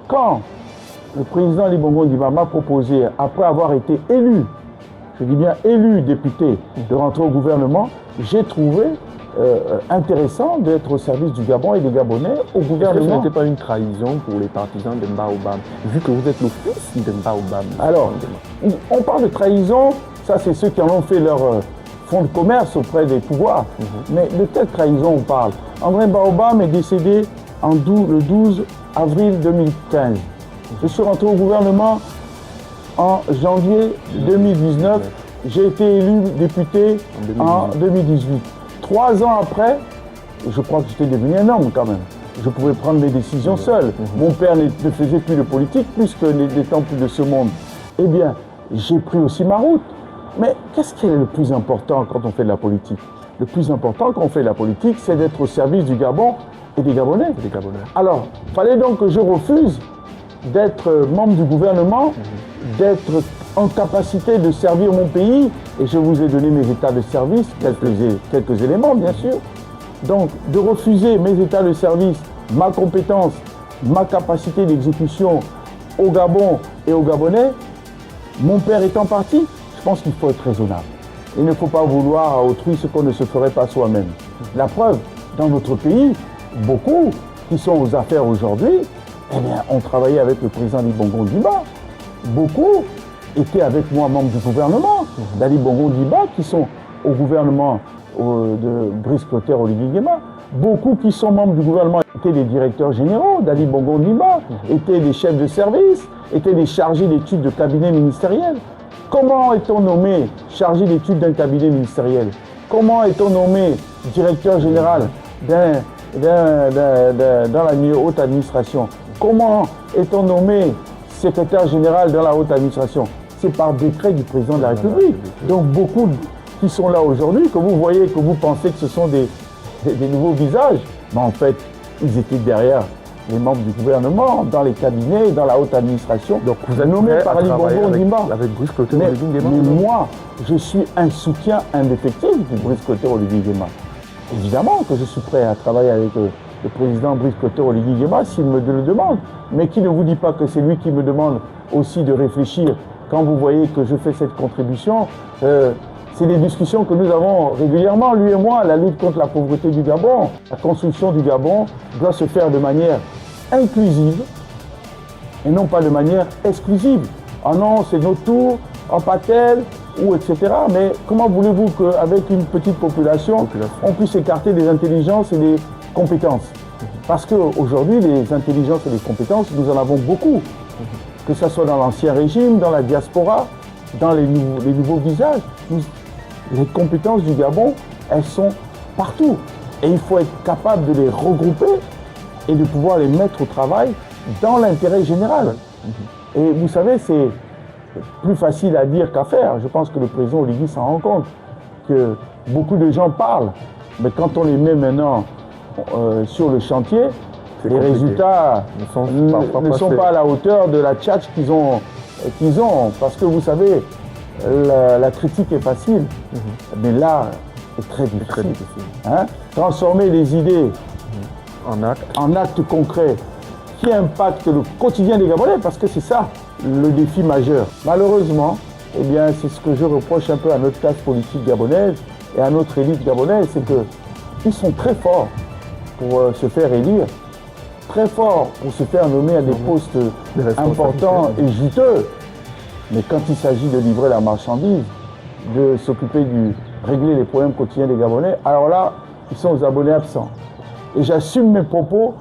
quand le président Ali Bongo Ondimba m'a proposé, après avoir été élu, je dis bien élu député, de rentrer au gouvernement, j'ai trouvé intéressant d'être au service du Gabon et des Gabonais au gouvernement. Est-ce que ce n'était pas une trahison pour les partisans de Baobab, vu que vous êtes le fils de Baobab? Alors, on parle de trahison, ça c'est ceux qui en ont fait leur fonds de commerce auprès des pouvoirs. Mais de quelle trahison on parle? André Baobab est décédé le 12 avril 2015. Je suis rentré au gouvernement en janvier 2019. J'ai été élu député en 2018. 3 ans après, je crois que j'étais devenu un homme quand même. Je pouvais prendre mes décisions seul. Mon père ne faisait plus de politique, puisque n'étant plus de ce monde. Eh bien, j'ai pris aussi ma route. Mais qu'est-ce qui est le plus important quand on fait de la politique? Le plus important quand on fait de la politique, c'est d'être au service du Gabon et des Gabonais. Alors, il fallait donc que je refuse d'être membre du gouvernement, d'être en capacité de servir mon pays, et je vous ai donné mes états de service, quelques éléments bien sûr. Donc de refuser mes états de service, ma compétence, ma capacité d'exécution au Gabon et aux Gabonais, mon père étant parti, je pense qu'il faut être raisonnable. Il ne faut pas vouloir à autrui ce qu'on ne se ferait pas soi-même. La preuve, dans notre pays, beaucoup qui sont aux affaires aujourd'hui, eh bien, ont travaillé avec le président Ali Bongo Ondimba. Beaucoup étaient avec moi membres du gouvernement d'Ali Bongo Ondimba, qui sont au gouvernement de Brice Clotaire Oligui Nguema. Beaucoup qui sont membres du gouvernement étaient des directeurs généraux d'Ali Bongo Ondimba, étaient des chefs de service, étaient des chargés d'études de cabinet ministériel. Comment est-on nommé chargé d'études d'un cabinet ministériel? Comment est-on nommé directeur général dans la haute administration? Comment est-on nommé secrétaire général dans la haute administration? C'est par décret du président de la République. Donc beaucoup qui sont là aujourd'hui, que vous voyez, que vous pensez que ce sont des nouveaux visages, mais en fait, ils étaient derrière les membres du gouvernement, dans les cabinets, dans la haute administration. Donc vous êtes nommé par Ali Bongo Ondimba. Avec Brice Clotaire Oligui Nguema. Mais moi, je suis un soutien indéfectible du Brice Clotaire Oligui Nguema. Évidemment que je suis prêt à travailler avec le président Brice Clotaire Oligui Nguema s'il me le demande. Mais qui ne vous dit pas que c'est lui qui me demande aussi de réfléchir quand vous voyez que je fais cette contribution? C'est des discussions que nous avons régulièrement, lui et moi, la lutte contre la pauvreté du Gabon. La construction du Gabon doit se faire de manière inclusive et non pas de manière exclusive. Ah non, c'est notre tour, en Patel, ou etc. Mais comment voulez-vous qu'avec une petite population, on puisse écarter des intelligences et des compétences? Parce qu'aujourd'hui, les intelligences et les compétences, nous en avons beaucoup. Que ce soit dans l'ancien régime, dans la diaspora, dans les nouveaux visages. Les compétences du Gabon, elles sont partout. Et il faut être capable de les regrouper et de pouvoir les mettre au travail dans l'intérêt général. Et vous savez, c'est plus facile à dire qu'à faire. Je pense que le président Oligui s'en rend compte, que beaucoup de gens parlent, mais quand on les met maintenant sur le chantier, les résultats ne sont pas à la hauteur de la tchatche qu'ils ont. Parce que vous savez, la critique est facile, mais là, c'est très difficile. Hein? Transformer les idées en actes concrets qui impactent le quotidien des Gabonais, parce que c'est ça le défi majeur. Malheureusement, eh bien, c'est ce que je reproche un peu à notre classe politique gabonaise et à notre élite gabonaise, c'est qu'ils sont très forts pour se faire élire, très forts pour se faire nommer à des postes importants et juteux. Mais quand il s'agit de livrer la marchandise, de s'occuper régler les problèmes quotidiens des Gabonais, alors là, ils sont aux abonnés absents. Et j'assume mes propos